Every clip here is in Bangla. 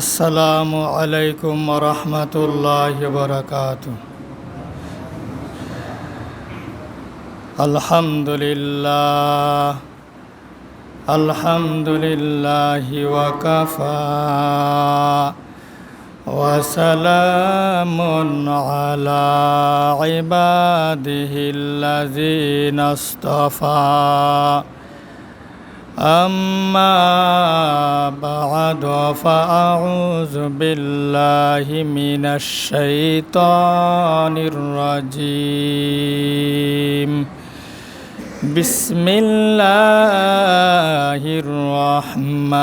আসসালামু আলাইকুম ওয়া রাহমাতুল্লাহি ওয়া বারাকাতুহু। আলহামদুলিল্লাহি ওয়া কাফা ওয়া সালামুন আলা ইবাদিহিল্লাযিনা ইসতাফা। أما بعد فأعوذ بالله من الشيطان الرجيم. بسم الله الرحمن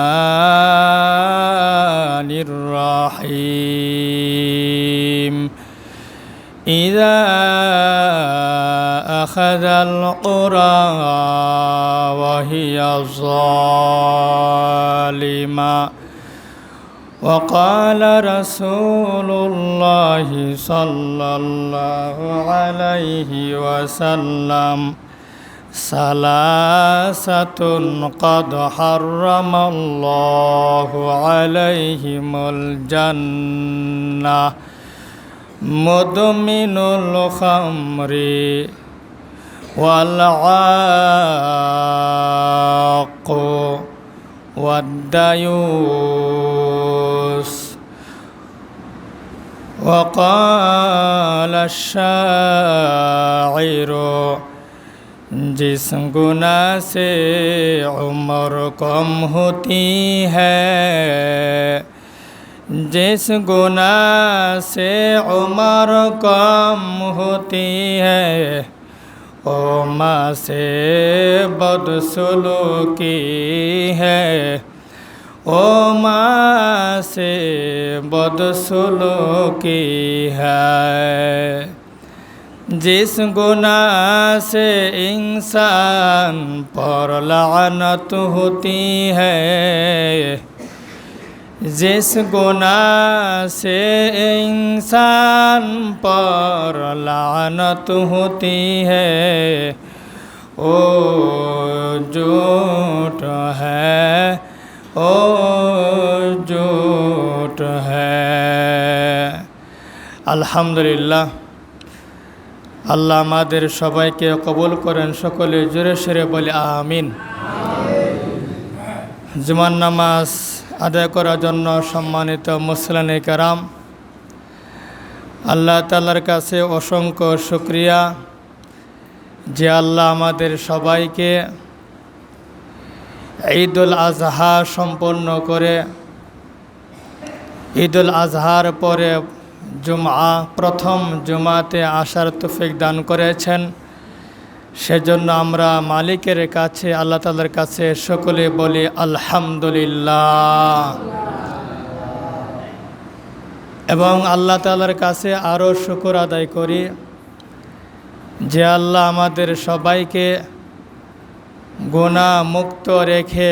الرحيم. إذا أخذ القرى وهي ظالمة وقال رسول الله صلى الله عليه وسلم ثلاثة قد حرم الله عليهم الجنة مدمن الخمر والعاق والديوث. وقال الشاعر जिस गुनाह से उम्र कम होती है, जिस गुनाह से उम्र कम होती है ओ माँ से बदसलूकी है, ओ माँ से बदसलूकी है। जिस गुनाह से इंसान पर लानत होती है, जिस गुनाह से इंसान पर लानत होती है ओ झूठ है, ओ झूठ है। আলহামদুলিল্লাহ, আল্লাহ আমাদের সবাইকে কবুল করেন। সকলে জোরে সোরে বলি আমিন। জুমার নামাজ আদায় করার জন্য সম্মানিত মুসলিম কেরাম, আল্লাহ তাআলার কাছে অসংখ্য শুকরিয়া যে আল্লাহ আমাদের সবাইকে ঈদুল আজহা সম্পন্ন করে ঈদুল আজহার পরে জুমআ প্রথম জুমাতে আসার তৌফিক দান করেছেন। সেজন্য আমরা মালিকের কাছে আল্লাহ তাআলার কাছে সকলে বলি আলহামদুলিল্লাহ। এবং আল্লাহ তাআলার কাছে আরও শুকর আদায় করি যে আল্লাহ আমাদের সবাইকে গুনাহ মুক্ত রেখে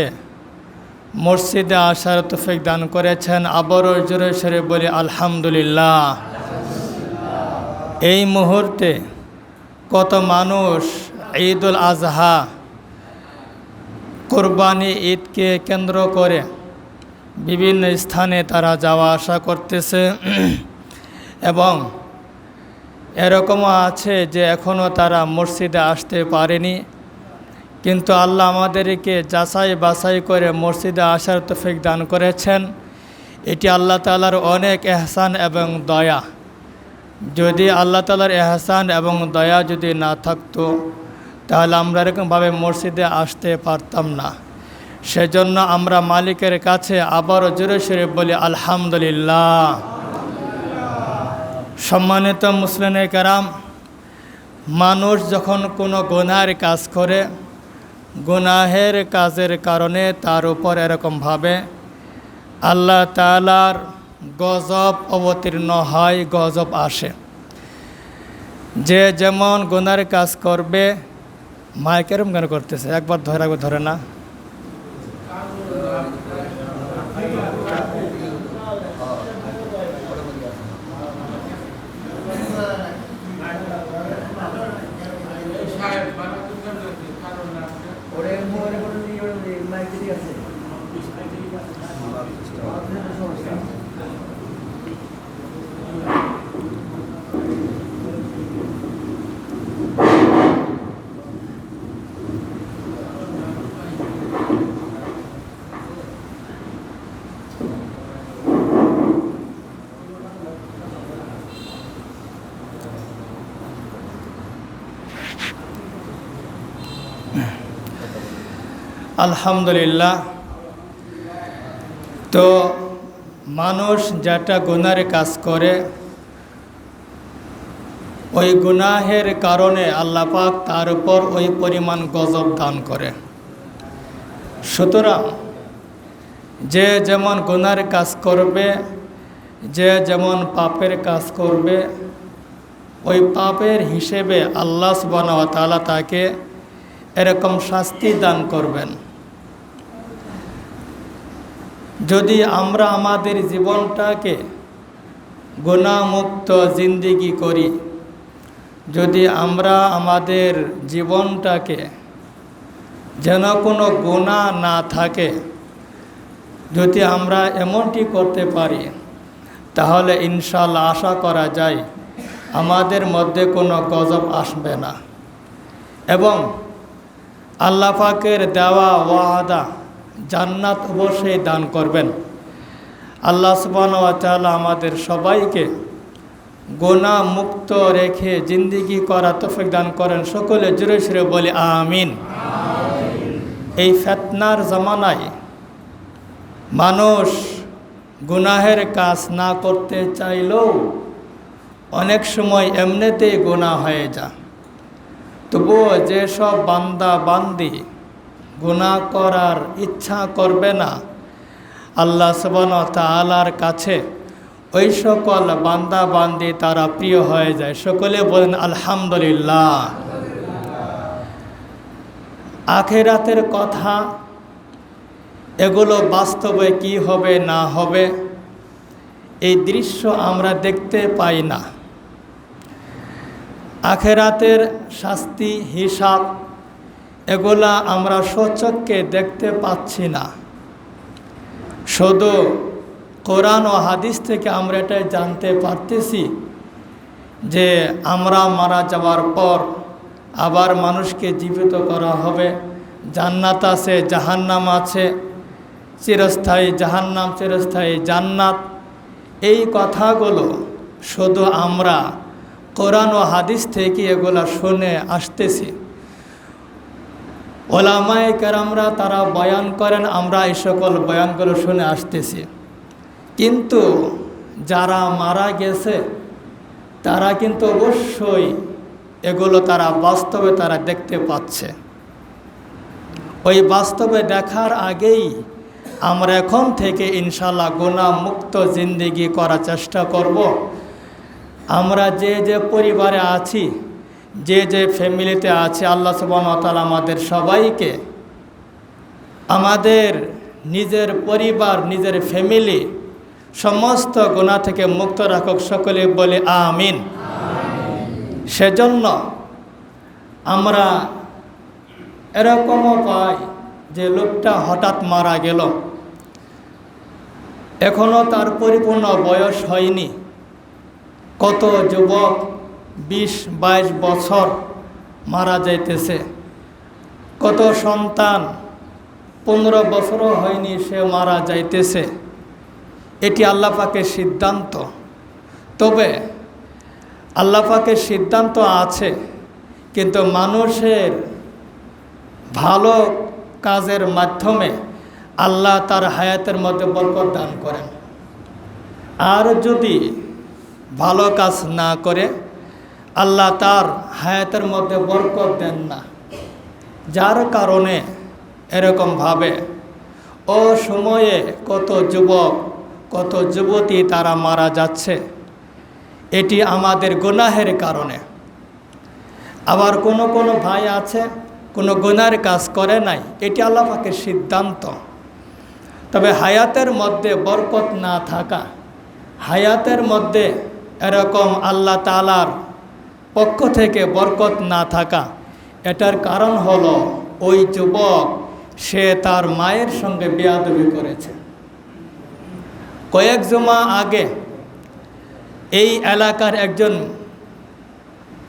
মসজিদে আসার তৌফিক দান করেছেন। আবারও জোরে সোরে বলি আলহামদুলিল্লাহ। এই মুহূর্তে কত মানুষ ঈদুল আজহা কোরবানি ঈদকে কেন্দ্র করে বিভিন্ন স্থানে তারা যাওয়া আসা করতেছে এবং এরকমও আছে যে এখনও তারা মসজিদে আসতে পারেনি, কিন্তু আল্লাহ আমাদেরকে যাচাই বাছাই করে মসজিদে আসার তৌফিক দান করেছেন। এটি আল্লাহ তাআলার অনেক এহসান এবং দয়া। যদি আল্লাহ তাআলার এহসান এবং দয়া যদি না থাকতো তাহলে আমরা এরকমভাবে মসজিদে আসতে পারতাম না। সেজন্য আমরা মালিকের কাছে আবারও জোরে সোরে বলি আলহামদুলিল্লাহ। সম্মানিত মুসলিম কেরাম, মানুষ যখন কোনো গুনাহের কাজ করে, গুনাহের কাজের কারণে তার উপর এরকমভাবে আল্লাহ তাআলার গজব অবতীর্ণ হয়, গজব আসে। যে যেমন গুনাহের কাজ করবে, মাইকেরম গান করতেছে, একবার ধরে একবার ধরে না। আলহামদুলিল্লাহ। তো মানুষ যেটা গুনাহের কাজ করে, ওই গুনাহের কারণে আল্লাহ পাক তার উপর ওই পরিমাণ গজব দান করে। সুতরাং যে যেমন গুনাহের কাজ করবে, যে যেমন পাপের কাজ করবে, ওই পাপের হিসেবে আল্লাহ সুবহানাহু ওয়া তাআলা তাকে এরকম শাস্তি দান করবেন। যদি আমরা আমাদের জীবনটাকে গুনাহমুক্ত জিন্দেগি করি, যদি আমরা আমাদের জীবনটাকে যেন কোনো গুনাহ না থাকে, যদি আমরা এমনটি করতে পারি, তাহলে ইনশাআল্লাহ আশা করা যায় আমাদের মধ্যে কোনো গজব আসবে না। এবং আল্লাহ পাকের দেওয়া ওয়াদা জান্নাত অবশ্যই দান করবেন। আল্লাহ সুবহানাহু ওয়া তাআলা আমাদের সবাইকে গুনাহ মুক্ত রেখে জিন্দেগি করা তৌফিক দান করেন। সকলে জোরে সোরে বলি আমিন। এই ফিতনার জামানায় মানুষ গুনাহের কাজ না করতে চাইলেও অনেক সময় এমনিতেই গুনাহ হয়ে যায়। তবুও যেসব বান্দা বান্দি গুনাহ করার ইচ্ছা করবে না, আল্লাহ সুবহানাহু ওয়া তাআলার কাছে ওই সকল বান্দা বান্দি তারা প্রিয় হয়ে যায়। সকলে বলেন আলহামদুলিল্লাহ। আখিরাতের কথা, এগুলো বাস্তবে কি হবে না হবে এই দৃশ্য আমরা দেখতে পাই না। আখিরাতের শাস্তি হিসাব এগুলা আমরা স্বচক্ষে দেখতে পাচ্ছি না। শুধু কোরআন ও হাদিস থেকে আমরা এটাই জানতে পারতেছি যে আমরা মারা যাওয়ার পর আবার মানুষকে জীবিত করা হবে, জান্নাত আছে, জাহান্নাম আছে, চিরস্থায়ী জাহান্নাম, চিরস্থায়ী জান্নাত। এই কথাগুলো শুধু আমরা কোরআন ও হাদিস থেকে এগুলা শুনে আসতেছি। ওলামায়ে কেরামরা তারা বয়ান করেন, আমরা এই সকল বয়ানগুলো শুনে আসতেছি। কিন্তু যারা মারা গেছে তারা কিন্তু অবশ্যই এগুলো তারা বাস্তবে তারা দেখতে পাচ্ছে। ওই বাস্তবে দেখার আগেই আমরা এখন থেকে ইনশাআল্লাহ গুনাহ মুক্ত জিন্দেগি করার চেষ্টা করব। আমরা যে যে পরিবারে আছি, যে যে ফ্যামিলিতে আছি, আল্লাহ সুবহানাহু ওয়া তাআলা আমাদের সবাইকে আমাদের নিজের পরিবার, নিজের ফ্যামিলি সমস্ত গুনাহ থেকে মুক্ত রাখুক। সকলে বলে আমিন। সেজন্য আমরা এরকমও পাই যে লোকটা হঠাৎ মারা গেল, এখনও তার পরিপূর্ণ বয়স হয়নি। কত যুবক 20-22 বছর মারা যাইতেছে, কত সন্তান 15 বছরও হয়নি সে মারা যাইতেছে। এটি আল্লাহ পাকের সিদ্ধান্ত। তবে আল্লাহ পাকের সিদ্ধান্ত আছে, কিন্তু মানুষের ভালো কাজের মাধ্যমে আল্লাহ তার হায়াতের মধ্যে বরকত দান করেন। আর যদি ভালো কাজ না করে আল্লাহ তার হায়াতের মধ্যে বরকত দেন না, যার কারণে এরকমভাবে ও সময়ে কত যুবক, কত যুবতী তারা মারা যাচ্ছে। এটি আমাদের গুনাহের কারণে। আবার কোনো কোনো ভাই আছে কোনো গুনাহের কাজ করে নাই, এটি আল্লাহ পাকের সিদ্ধান্ত। তবে হায়াতের মধ্যে বরকত না থাকা, হায়াতের মধ্যে এরকম আল্লাহ তাআলার পক্ষ থেকে বরকত না থাকা, এটার কারণ হলো ওই যুবক সে তার মায়ের সঙ্গে বেয়াদবি করেছে। কয়েক জুমা আগে এই এলাকার একজন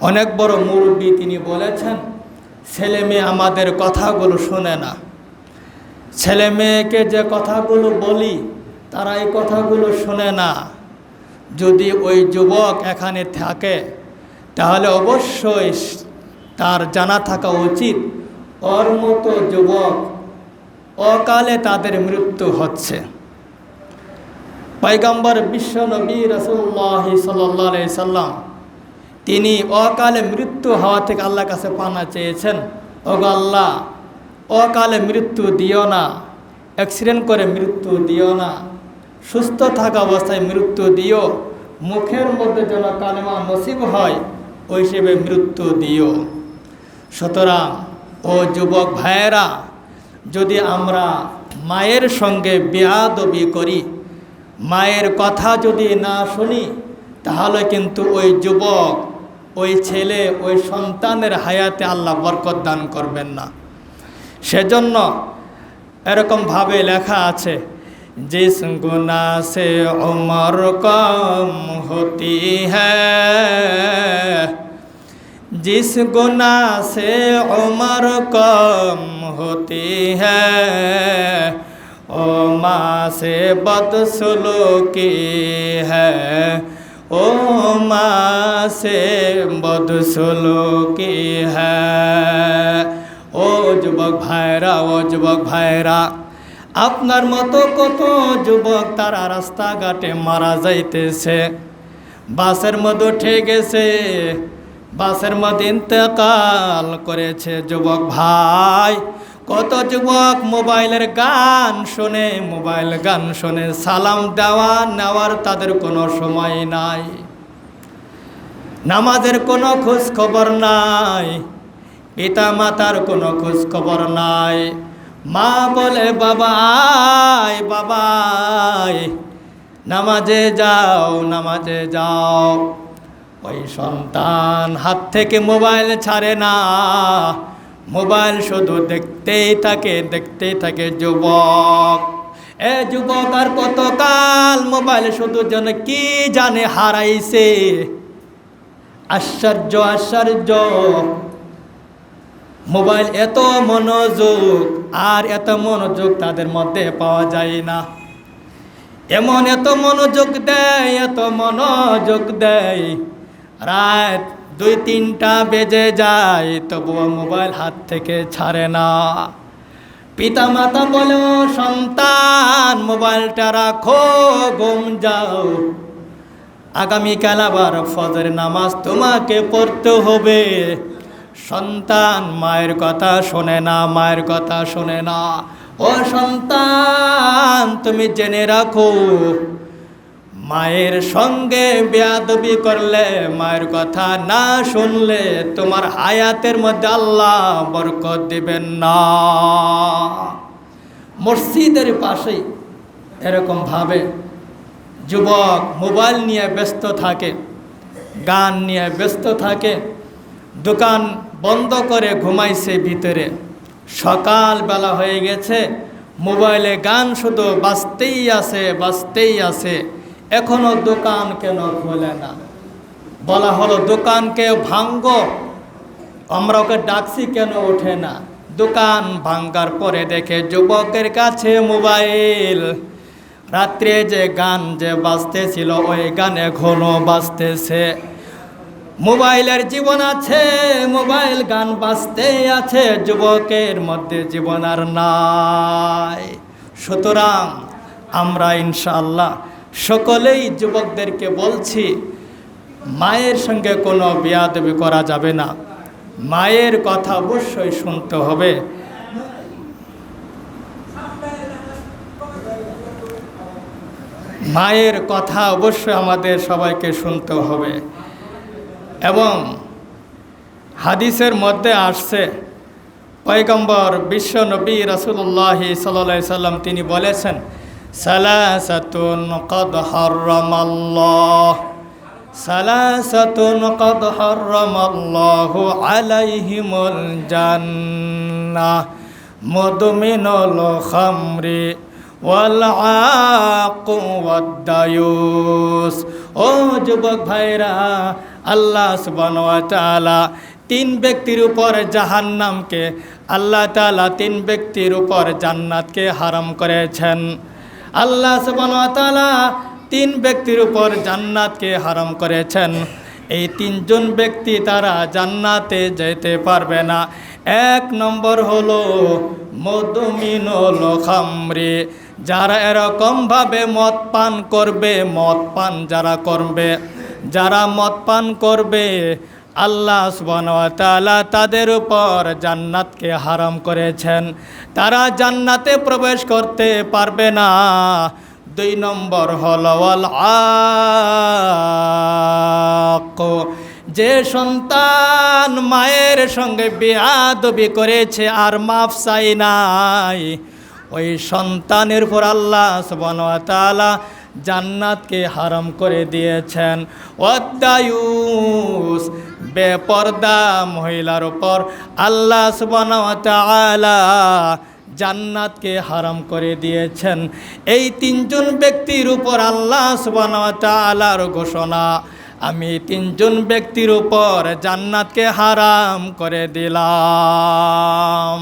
অনেক বড় মুরব্বী তিনি বলেছেন, ছেলে মেয়ে আমাদের কথাগুলো শোনে না। ছেলে মেয়েকে যে কথাগুলো বলি তারা এই কথাগুলো শোনে না। যদি ওই যুবক এখানে থাকে তাহলে অবশ্যই তার জানা থাকা উচিত ওর মতো যুবক অকালে তাদের মৃত্যু হচ্ছে। পয়গম্বর বিশ্ব নবী রাসূলুল্লাহ সাল্লাল্লাহু আলাইহি সাল্লাম তিনি অকালে মৃত্যু হওয়া থেকে আল্লাহর কাছে পানা চেয়েছেন, ওগো আল্লাহ, অকালে মৃত্যু দিও না, অ্যাক্সিডেন্ট করে মৃত্যু দিও না, সুস্থ থাকা অবস্থায় মৃত্যু দিও, মুখের মধ্যে যেন কালেমা নসিব হয় ওই হিসেবে মৃত্যু দিও। সুতরাং ও যুবক ভাইয়েরা, যদি আমরা মায়ের সঙ্গে বেয়াদবি করি, মায়ের কথা যদি না শুনি, তাহলে কিন্তু ওই যুবক, ওই ছেলে, ওই সন্তানের হায়াতে আল্লাহ বরকত দান করবেন না। সেজন্য এরকমভাবে লেখা আছে, जिस गुनाह से उम्र कम होती है, जिस गुनाह से उम्र कम होती है, ओ माँ से बदसलूकी है, ओ माँ से बदसलूकी है। ও যুবক ভাইরা, ও যুবক ভাইরা, আপনার মতো কত যুবক তারা রাস্তাঘাটে মারা যাইতেছে, বাসের মধ্যে উঠে গেছে, বাসের মধ্যে ইন্তেকাল করেছে। যুবক ভাই, কত যুবক মোবাইলের গান শুনে, মোবাইল গান শুনে সালাম দেওয়া নেওয়ার তাদের কোনো সময় নাই, নামাজের কোনো খোঁজ খবর নাই, পিতা মাতার কোনো খোঁজ খবর নাই। মা বলে বাবা আয়, বাবা আয়, নামাজে যাও, নামাজে যাও। ওই সন্তান হাত থেকে মোবাইল ছাড়ে না, মোবাইল শুধু দেখতেই থাকে, দেখতেই থাকে। যুবক, এ যুবক আর কতকাল মোবাইল শুধু যেন কি জানে হারাইছে। আশ্চর্য, আশ্চর্য, মোবাইল এত মনোযোগ, আর এত মনোযোগ তাদের মধ্যে পাওয়া যায় না। এমন এত মনোযোগ দেয়, এত মনোযোগ দেয়, রাত 2-3টা বেজে যায় তবুও মোবাইল হাত থেকে ছাড়ে না। পিতা মাতা বলে, ও সন্তান মোবাইলটা রাখো, ঘুম যাও, আগামীকাল আবার ফজর নামাজ তোমাকে পড়তে হবে। সন্তান মায়ের কথা শোনে না, মায়ের কথা শোনে না। ও সন্তান, তুমি জেনে রাখো, মায়ের সঙ্গে বেয়াদবি করলে, মায়ের কথা না শুনলে তোমার হায়াতের মধ্যে আল্লাহ বরকত দিবেন না। মসজিদের পাশেই এরকমভাবে যুবক মোবাইল নিয়ে ব্যস্ত থাকে, গান নিয়ে ব্যস্ত থাকে, দোকান বন্ধ করে ঘুমাইছে ভিতরে। সকালবেলা হয়ে গেছে, মোবাইলে গান শুধু বাজতেই আছে, বাজতেই আছে। এখনো দোকান কেন খোলে না? বলা হলো দোকানকে ভাঙ্গো, আমরা ওকে ডাকছি কেন ওঠে না? দোকান ভাঙ্গার পরে দেখে যুবকের কাছে মোবাইল। রাত্রে যে গান যে বাজতেছিল ওই গান এখনো বাজতেছে। মোবাইলের জীবন আছে, মোবাইল গান বাজতে আছে, যুবকের মধ্যে জীবন আর নাই। সুতরাং আমরা ইনশাআল্লাহ সকলেই যুবকদেরকে বলছি, মায়ের সঙ্গে কোনো বেয়াদবি করা যাবে না, মায়ের কথা অবশ্যই শুনতে হবে। মায়ের কথা অবশ্যই আমাদের সবাইকে শুনতে হবে। এবং হাদিসের মধ্যে আসছে, পয়গম্বর বিশ্ব নবী রাসূলুল্লাহ সাল্লাল্লাহু আলাইহি সাল্লাম তিনি বলেছেন, সালাসাতুন ক্বাদ হারামাল্লাহ, সালাসাতুন ক্বাদ হারামাল্লাহু আলাইহিমুল জান্নাহ, মুদমিনুল খামরি ওয়াল আaqu ওয়াদ দায়ুস। ও যুবক ভাইরা, আল্লাহ সুবহানাহু ওয়া তাআলা 3 ব্যক্তির উপর জাহান্নামকে, আল্লাহ তাআলা 3 ব্যক্তির উপর জান্নাতকে হারাম করেছেন। আল্লাহ সুবহানাহু ওয়া তাআলা 3 ব্যক্তির উপর জান্নাতকে হারাম করেছেন। এই তিনজন ব্যক্তি তারা জান্নাতে যেতে পারবে না। এক নম্বর হলো মদমিনুল খামরি, যারা এরকমভাবে মদ পান করবে, মদ পান যারা করবে, যারা মদ পান করবে, আল্লাহ সুবহানাহু ওয়া তাআলা তাদের উপর জান্নাতকে হারাম করেছেন, তারা জান্নাতে প্রবেশ করতে পারবে না। দুই নম্বর হলো ওয়াল আক, যে সন্তান মায়ের সঙ্গে বেয়াদবি করেছে আর মাফ চাই নাই, ওই সন্তানের উপর আল্লাহ সুবহানাহু ওয়া তাআলা জান্নাতকে হারাম করে দিয়েছেন। ওয়াদায়ুস, বেপর্দা মহিলার উপর আল্লাহ সুবহানাহু ওয়া তাআলা জান্নাতকে হারাম করে দিয়েছেন। এই তিনজন ব্যক্তির উপর আল্লাহ সুবহানাহু ওয়া তাআলার ঘোষণা, আমি তিনজন ব্যক্তির উপর জান্নাতকে হারাম করে দিলাম।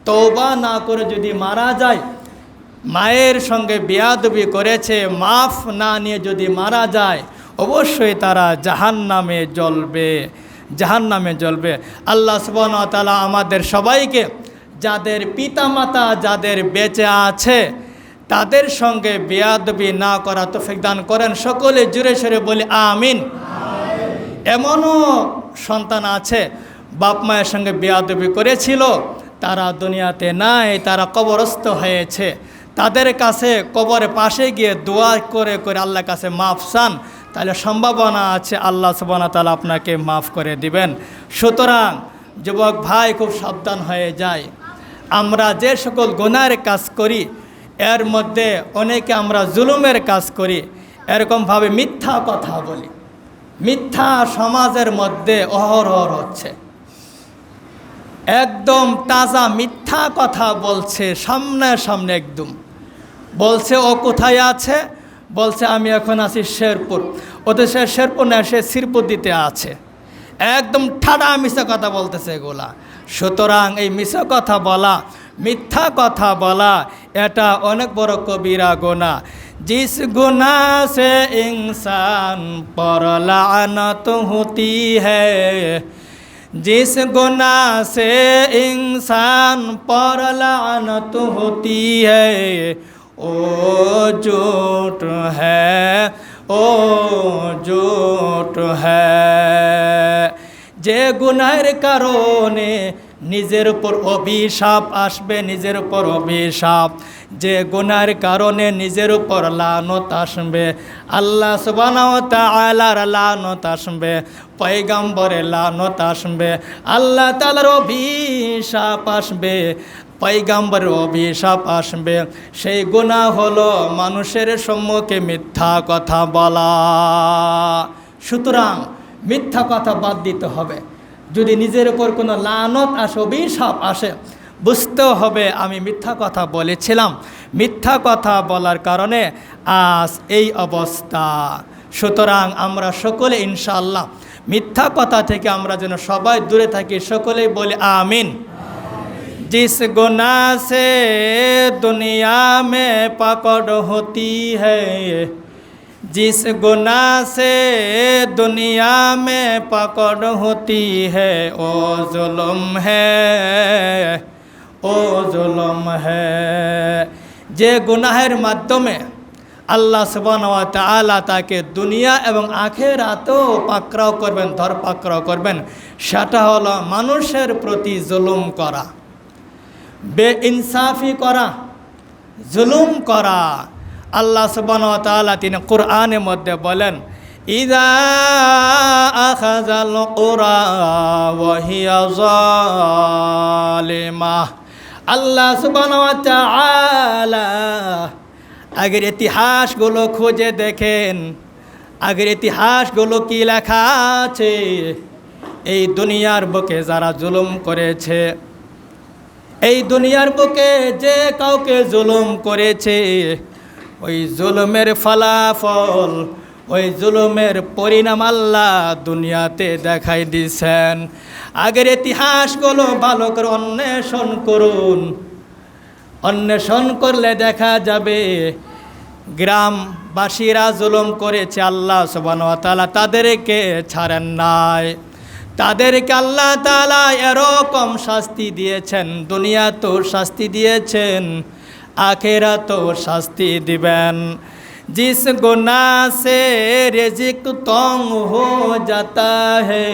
তওবা না করে যদি মারা যায়, মায়ের সঙ্গে বেয়াদবি করেছে, মাফ না নিয়ে যদি মারা যায়, অবশ্যই তারা জাহান্নামে জ্বলবে, জাহান্নামে জ্বলবে। আল্লাহ সুবহানাহু ওয়া তাআলা আমাদের সবাইকে, যাদের পিতামাতা যাদের বেঁচে আছে, তাদের সঙ্গে বেয়াদবি না করা তৌফিক দান করেন। সকলে জোরে সোরে বলি আমিন। এমনও সন্তান আছে বাপ মায়ের সঙ্গে বেয়াদবি করেছিল, তারা দুনিয়াতে নাই, তারা কবরস্থ হয়েছে। তাদের কাছে কবরের পাশে গিয়ে দোয়া করে করে আল্লাহর কাছে মাফ চান, তাহলে সম্ভাবনা আছে আল্লাহ সুবহানাহু ওয়া তাআলা আপনাকে মাফ করে দিবেন। সুতরাং যুবক ভাই, খুব সাবধান হয়ে যায়। আমরা যে সকল গুনাহের কাজ করি, এর মধ্যে অনেকে আমরা জুলুমের কাজ করি, এরকমভাবে মিথ্যা কথা বলি, মিথ্যা সমাজের মধ্যে অহরহ হচ্ছে। একদম তাজা মিথ্যা কথা বলছে, সামনে সামনে একদম বলছে ও কোথায় আছে, বলছে আমি এখন আছি শেরপুর, ওদের সে শেরপুর না, সে শিরপুর দিতে আছে। একদম ঠাডা মিথ্যা কথা বলতেছে এগুলা। সুতরাং এই মিথ্যা কথা বলা, মিথ্যা কথা বলা, এটা অনেক বড় কবিরা গুনাহ। जिस गुनाह से इंसान पर लानत होती है, जिस गुनाह से इंसान पर लानत होती है, ओ झूठ है, ओ झूठ है। যে গুনাহের কারণে নিজের উপর অভিশাপ আসবে, নিজের উপর অভিশাপ, যে গুনাহের কারণে নিজের উপর লানত আসবে, আল্লাহ সুবহানাহু ওয়া তাআলার লানত আসবে, পয়গম্বরের লানত আসবে, আল্লাহ তাআলার অভিশাপ আসবে, পয়গম্বরের অভিশাপ আসবে। সেই গুনাহ হলো মানুষের সম্মুখে মিথ্যা কথা বলা। সুতরাং মিথ্যা কথা বাদ দিতে হবে। যদি নিজের উপর কোনো লানত আসে, অভিশাপ আসে, বুঝতে হবে আমি মিথ্যা কথা বলেছিলাম, মিথ্যা কথা বলার কারণে আজ এই অবস্থা। সুতরাং আমরা সকলে ইনশাআল্লাহ মিথ্যা কথা থেকে আমরা যেন সবাই দূরে থাকি, সকলেই বলি আমিন। जिस गुनाह से दुनिया में पकड़ होती है, जिस गुनाह से दुनिया में पकड़ होती है, ओ जुल्म है, ओ जुल्म है। যে গুনাহের মাধ্যমে আল্লাহ সুবহানাহু ওয়া তাআলা তাকে দুনিয়া এবং আখিরাতেও পাকড়াও করবেন, ধরপাকড়াও করবেন, সেটা হলো মানুষের প্রতি জুলুম করা, বেইনসাফি করা, জুলুম করা। আল্লাহ সুবহানাহু ওয়া তাআলা তিনি কোরআনের মধ্যে বলেন, ইযা আখাযাল কুরা ওয়া হিয়া যালিমা। আল্লাহ সুবহানাহু ওয়া তাআলা আগের ইতিহাসগুলো খুঁজে দেখেন, আগের ইতিহাসগুলো কি লেখা আছে। এই দুনিয়ার বুকে যারা জুলুম করেছে, এই দুনিয়ার বুকে যে কাউকে জুলুম করেছে, ওই জুলুমের ফলাফল, ওই জুলুমের পরিণাম আল্লাহ দুনিয়াতে দেখাই দিয়েছেন। আগের ইতিহাসগুলো ভালো করে অন্বেষণ করুন, অন্বেষণ করলে দেখা যাবে গ্রামবাসীরা জুলুম করেছে, আল্লাহ সুবহানাহু ওয়া তাআলা তাদেরকে ছাড়েন নাই। তাদেরকে আল্লাহ তাআলা এরকম শাস্তি দিয়েছেন, দুনিয়াতেও শাস্তি দিয়েছেন, আখিরাতেও শাস্তি দিবেন। जिस गुनाह से रिज़्क़ तंग हो जाता है,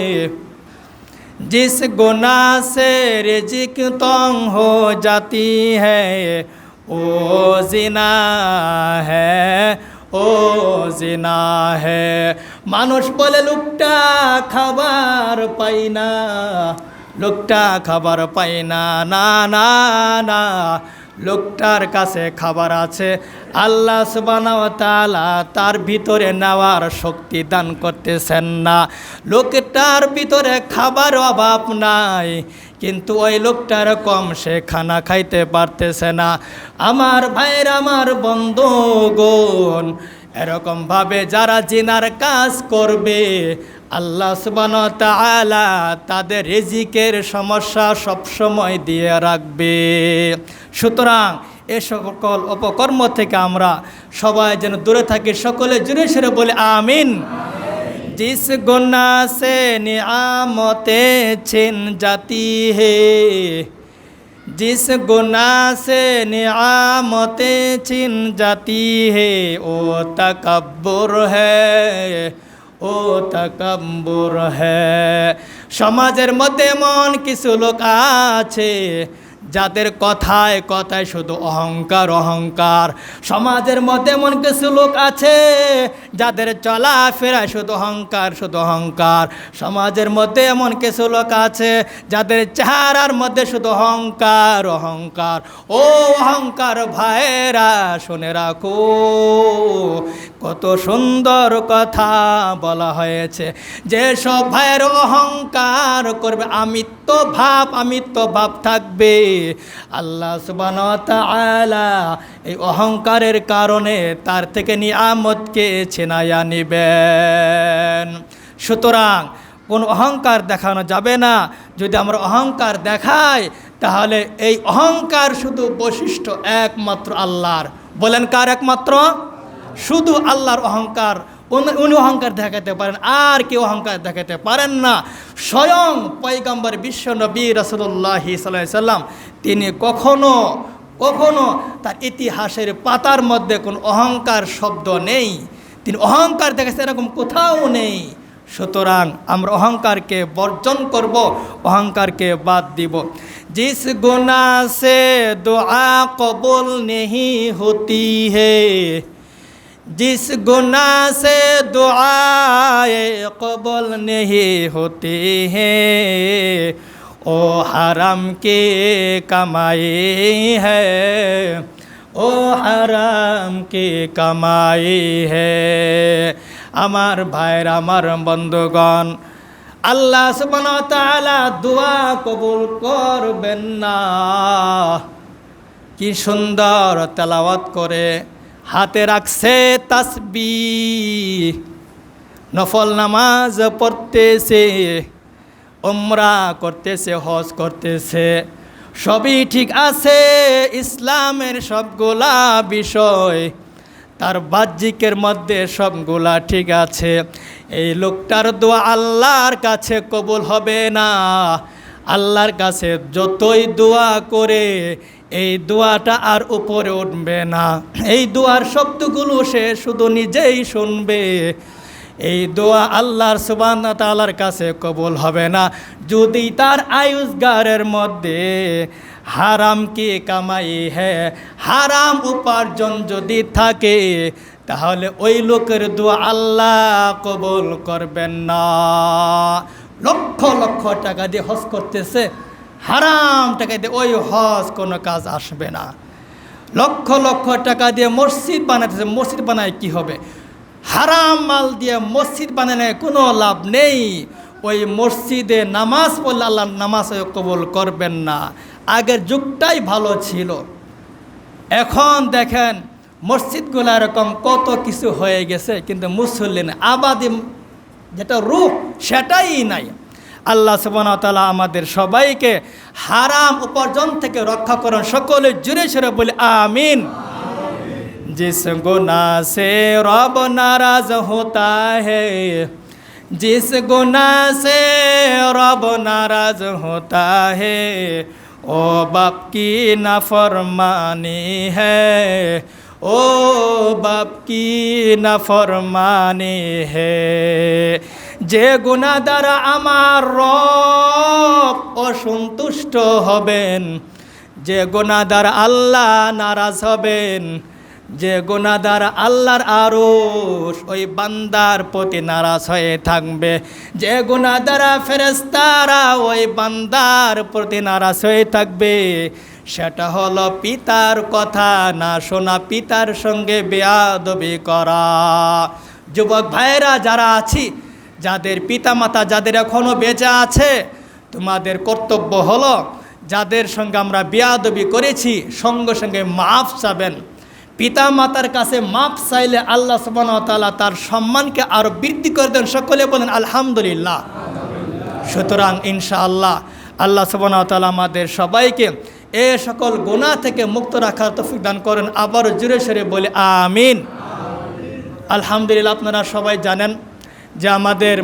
जिस गुनाह से रिज़्क़ तंग हो जाती है, ओ जिना है, ও জিনা হে। মানুষ বলে লোকটা খাবার পাই না, লোকটা খাবার পাই না। না না না, লোকটার কাছে খাবার আছে। আল্লাহ সুবহানাহু ওয়া তাআলা তার ভিতরে নেওয়ার শক্তি দান করতেছেন না। লোকটার ভিতরে খাবার অভাব নাই, কিন্তু ওই লোকটার কম সে খানা খাইতে পারতেছে না। আমার ভাইয়ের, আমার বন্ধুগণ, এরকমভাবে যারা জিনার কাজ করবে আল্লাহ সুবহানাহু ওয়া তাআলা তাদের রিজিকের সমস্যা সবসময় দিয়ে রাখবে। সুতরাং এ সকল অপকর্ম থেকে আমরা সবাই যেন দূরে থাকি, সকলে জুড়ে সুরে বলে আমিন। जिस गुनाह से नियामतें छिन जाती है, जिस गुनाह से नियामतें छिन जाती है, ओ तकब्बुर है, ও তাকাব্বুর হ্যায়। সমাজের মধ্যে এমন কিছু লোক আছে যাদের কথায় কথায় শুধু অহংকার অহংকার। সমাজের মধ্যে এমন কিছু লোক আছে যাদের চলাফেরায় শুধু অহংকার শুধু অহংকার। সমাজের মধ্যে এমন কিছু লোক আছে যাদের চেহারার মধ্যে শুধু অহংকার অহংকার। ও অহংকার ভাইয়েরা শুনে রাখো, কত সুন্দর কথা বলা হয়েছে। যেসব ভাইয়ের অহংকার করবে, আমিত্ব ভাব থাকবে, আল্লাহ সুবহানাহু ওয়া তাআলা এই অহংকারের কারণে তার থেকে নিয়ামতকে ছিনাইয়া নিবেন। সুতরাং কোন অহংকার দেখানো যাবে না। যদি আমরা অহংকার দেখাই তাহলে এই অহংকার শুধু বৈশিষ্ট্য একমাত্র আল্লাহর। বলেন কার একমাত্র? শুধু আল্লাহর অহংকার। উনি অহংকার দেখাতে পারেন, আর কেউ অহংকার দেখাতে পারেন না। স্বয়ং পয়গম্বর বিশ্ব নবী রাসূলুল্লাহ সাল্লাল্লাহু আলাইহি সাল্লাম তিনি কখনো তার ইতিহাসের পাতার মধ্যে কোনো অহংকার শব্দ নেই। তিনি অহংকার দেখাচ্ছেন এরকম কোথাও নেই। সুতরাং আমরা অহংকারকে বর্জন করব, অহংকারকে বাদ দিব। জিস গুনাহ সে দুআ কবুল নেহি হতি হে, जिस गुनाह से दुआएं कबूल नहीं होती हैं, ओ हराम की कमाई है, ओ हराम की कमाई है। আমার ভাইরা, আমার বন্ধুগণ, আল্লাহ সুবহানাহু ওয়া তাআলা দোয়া কবুল করবেন না। কি সুন্দর তেলাওয়াত করে হাতে রাখছে তাসবিহ, নফল নামাজ পড়তেছে, উমরা করতেছে, হজ করতেছে, সবই ঠিক আছে। ইসলামের সবগুলা বিষয় তার বাহ্যিকের মধ্যে সবগুলা ঠিক আছে। এই লোকটার দোয়া আল্লাহর কাছে কবুল হবে না। আল্লাহর কাছে যতই দোয়া করে এই দোয়াটা আর উপরে উঠবে না। এই দোয়ার শব্দগুলো সে শুধু নিজেই শুনবে। এই দোয়া আল্লাহর সুবহানাহু ওয়া তাআলার কাছে কবুল হবে না যদি তার আয়ুষ্গারের মধ্যে হারাম কি কামাই হ্যাঁ, হারাম উপার্জন যদি থাকে, তাহলে ওই লোকের দোয়া আল্লাহ কবুল করবেন না। লক্ষ লক্ষ টাকা দিয়ে হজ করতেছে, হারাম টাকা দিয়ে ওই হজ কোনো কাজ আসবে না। লক্ষ লক্ষ টাকা দিয়ে মসজিদ বানাতেছে, মসজিদ বানায় কি হবে? হারাম মাল দিয়ে মসজিদ বানালে কোনো লাভ নেই। ওই মসজিদে নামাজ পড়লে আল্লাহ নামাজ কবুল করবেন না। আগের যুগটাই ভালো ছিল। এখন দেখেন মসজিদগুলো এরকম কত কিছু হয়ে গেছে, কিন্তু মুসল্লি নেই, আবাদি যেটা রূপ সেটাই নাই। আল্লাহ সুবহানাহু ওয়া তাআলা আমাদের সবাইকে হারাম উপার্জন থেকে রক্ষা করুন। সকলে জোরে সোরে বলে আমিন। जिस गुनाह से रब नाराज होता है, जिस गुनाह से रब नाराज होता है, ओ बाप की नाफरमानी है, ओ बाप की नाफरमानी है। যে গুনাহ দ্বারা আমার রব অসন্তুষ্ট হবেন, যে গুনাহ দ্বারা আল্লাহ নারাজ হবেন, যে গুনাহ দ্বারা আল্লাহর আরশ ওই বান্দার প্রতি নারাজ হয়ে থাকবে, যে গুনাহ দ্বারা ফেরেশতারা ওই বান্দার প্রতি নারাজ হয়ে থাকবে, সেটা হলো পিতার কথা না শোনা, পিতার সঙ্গে বেয়াদবি করা। যুবক ভাইরা যারা আছি, যাদের পিতামাতা যাদের এখনও বেঁচে আছে, তোমাদের কর্তব্য হলো যাদের সঙ্গে আমরা বেয়াদবি করেছি সঙ্গে সঙ্গে মাফ চাবেন। পিতা মাতার কাছে মাফ চাইলে আল্লাহ সুবহানাহু ওয়া তাআলা তার সম্মানকে আরও বৃদ্ধি করে দেন। সকলে বলেন আলহামদুলিল্লাহ। সুতরাং ইনশাআল্লাহ আল্লাহ সুবহানাহু ওয়া তাআলা আমাদের সবাইকে এ সকল গুনাহ থেকে মুক্ত রাখার তৌফিক দান করেন। আবারও জোরে সোরে বলে আমিন। আলহামদুলিল্লাহ। আপনারা সবাই জানেন যে আমাদের